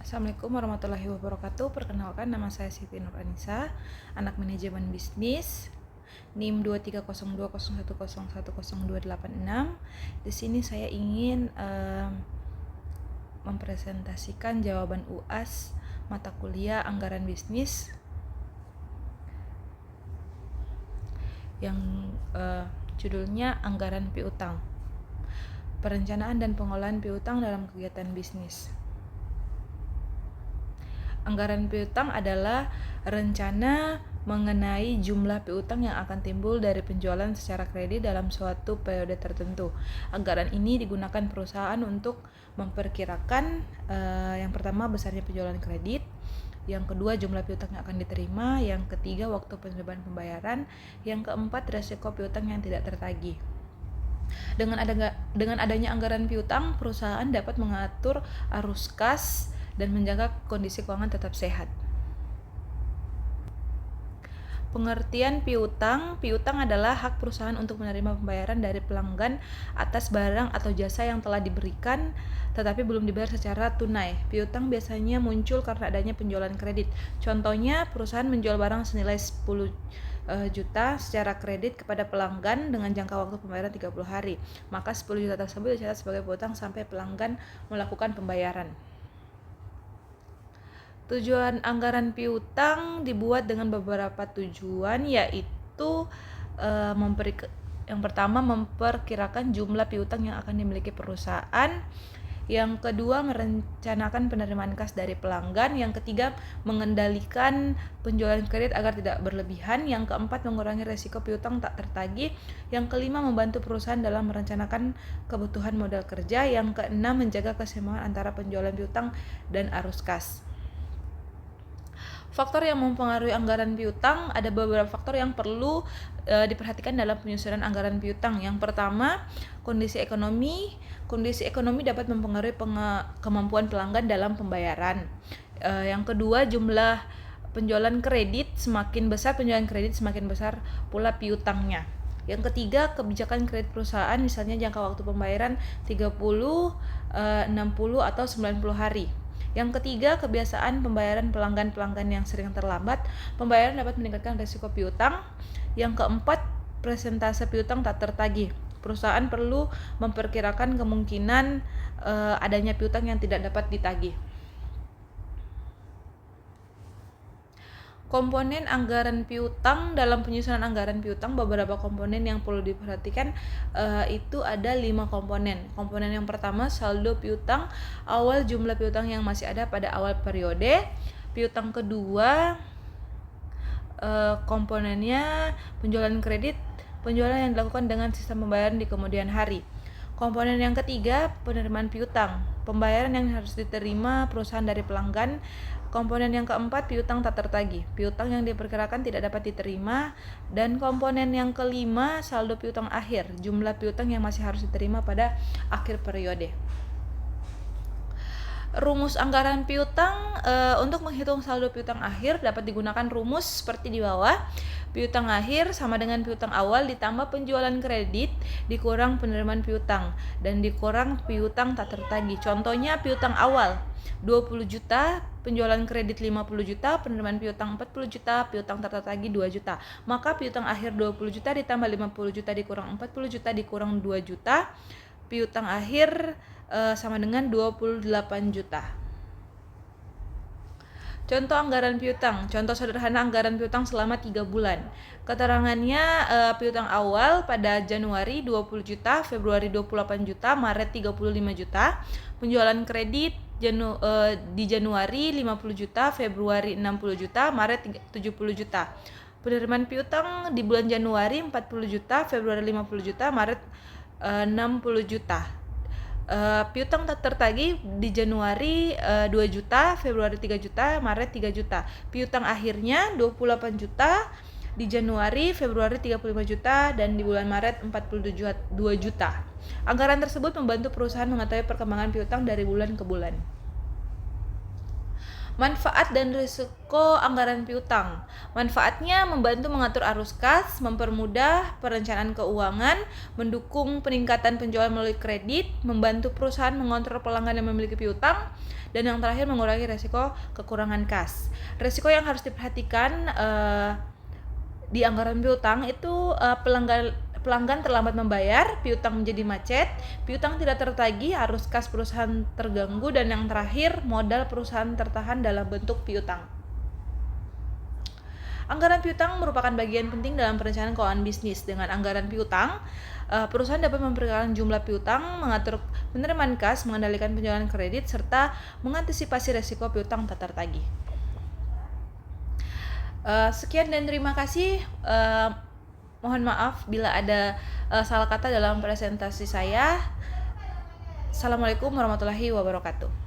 Assalamualaikum warahmatullahi wabarakatuh. Perkenalkan, nama saya Siti Nur Anissa, anak manajemen bisnis, NIM 2302010102886. Di sini saya ingin mempresentasikan jawaban UAS mata kuliah anggaran bisnis yang judulnya anggaran piutang. Perencanaan dan pengolahan piutang dalam kegiatan bisnis. Anggaran piutang adalah rencana mengenai jumlah piutang yang akan timbul dari penjualan secara kredit dalam suatu periode tertentu. Anggaran ini digunakan perusahaan untuk memperkirakan yang pertama besarnya penjualan kredit, yang kedua jumlah piutang yang akan diterima, yang ketiga waktu penerimaan pembayaran, yang keempat resiko piutang yang tidak tertagih. Dengan adanya anggaran piutang, perusahaan dapat mengatur arus kas dan menjaga kondisi keuangan tetap sehat. Pengertian piutang. Piutang adalah hak perusahaan untuk menerima pembayaran dari pelanggan atas barang atau jasa yang telah diberikan tetapi belum dibayar secara tunai. Piutang biasanya muncul karena adanya penjualan kredit. Contohnya, perusahaan menjual barang senilai 10 juta secara kredit kepada pelanggan dengan jangka waktu pembayaran 30 hari. Maka 10 juta tersebut dicatat sebagai piutang sampai pelanggan melakukan pembayaran. Tujuan anggaran piutang dibuat dengan beberapa tujuan, yaitu yang pertama memperkirakan jumlah piutang yang akan dimiliki perusahaan, yang kedua merencanakan penerimaan kas dari pelanggan, yang ketiga mengendalikan penjualan kredit agar tidak berlebihan, yang keempat mengurangi resiko piutang tak tertagih, yang kelima membantu perusahaan dalam merencanakan kebutuhan modal kerja, yang keenam menjaga keseimbangan antara penjualan piutang dan arus kas. Faktor yang mempengaruhi anggaran piutang, ada beberapa faktor yang perlu diperhatikan dalam penyusunan anggaran piutang. Yang pertama, kondisi ekonomi. Kondisi ekonomi dapat mempengaruhi kemampuan pelanggan dalam pembayaran. Yang kedua, jumlah penjualan kredit. Semakin besar penjualan kredit, semakin besar pula piutangnya. Yang ketiga, kebijakan kredit perusahaan, misalnya jangka waktu pembayaran 30, 60 atau 90 hari. Yang ketiga, kebiasaan pembayaran pelanggan-pelanggan yang sering terlambat. Pembayaran dapat meningkatkan risiko piutang. Yang keempat, persentase piutang tak tertagih. Perusahaan perlu memperkirakan kemungkinan adanya piutang yang tidak dapat ditagih. Komponen anggaran piutang. Dalam penyusunan anggaran piutang, beberapa komponen yang perlu diperhatikan itu ada 5 komponen. Komponen yang pertama, saldo piutang, awal jumlah piutang yang masih ada pada awal periode. Piutang kedua, komponennya penjualan kredit, penjualan yang dilakukan dengan sistem pembayaran di kemudian hari. Komponen yang ketiga, penerimaan piutang, pembayaran yang harus diterima perusahaan dari pelanggan. Komponen yang keempat, piutang tak tertagih, piutang yang diperkirakan tidak dapat diterima. Dan komponen yang kelima, saldo piutang akhir, jumlah piutang yang masih harus diterima pada akhir periode. Rumus anggaran piutang, untuk menghitung saldo piutang akhir dapat digunakan rumus seperti di bawah. Piutang akhir sama dengan piutang awal ditambah penjualan kredit dikurang penerimaan piutang dan dikurang piutang tak tertagih. Contohnya, piutang awal 20 juta, penjualan kredit 50 juta, penerimaan piutang 40 juta, piutang tak tertagih 2 juta. Maka piutang akhir 20 juta ditambah 50 juta dikurang 40 juta dikurang 2 juta. Piutang akhir sama dengan 28 juta. Contoh anggaran piutang. Contoh sederhana anggaran piutang selama 3 bulan. Keterangannya, piutang awal pada Januari 20 juta, Februari 28 juta, Maret 35 juta. Penjualan kredit di Januari 50 juta, Februari 60 juta, Maret 70 juta. Penerimaan piutang di bulan Januari 40 juta, Februari 50 juta, Maret 60 juta. Piutang tak tertagih di Januari 2 juta, Februari 3 juta, Maret 3 juta. Piutang akhirnya 28 juta di Januari, Februari 35 juta, dan di bulan Maret 42 juta. Anggaran tersebut membantu perusahaan mengetahui perkembangan piutang dari bulan ke bulan. Manfaat dan risiko anggaran piutang. Manfaatnya membantu mengatur arus kas, mempermudah perencanaan keuangan, mendukung peningkatan penjualan melalui kredit, membantu perusahaan mengontrol pelanggan yang memiliki piutang, dan yang terakhir mengurangi risiko kekurangan kas. Risiko yang harus diperhatikan di anggaran piutang itu pelanggan terlambat membayar, piutang menjadi macet, piutang tidak tertagih, arus kas perusahaan terganggu, dan yang terakhir modal perusahaan tertahan dalam bentuk piutang. Anggaran piutang merupakan bagian penting dalam perencanaan keuangan bisnis. Dengan anggaran piutang, perusahaan dapat memperkirakan jumlah piutang, mengatur penerimaan kas, mengendalikan penjualan kredit, serta mengantisipasi risiko piutang tak tertagih. Sekian dan terima kasih. Mohon maaf bila ada salah kata dalam presentasi saya. Assalamualaikum warahmatullahi wabarakatuh.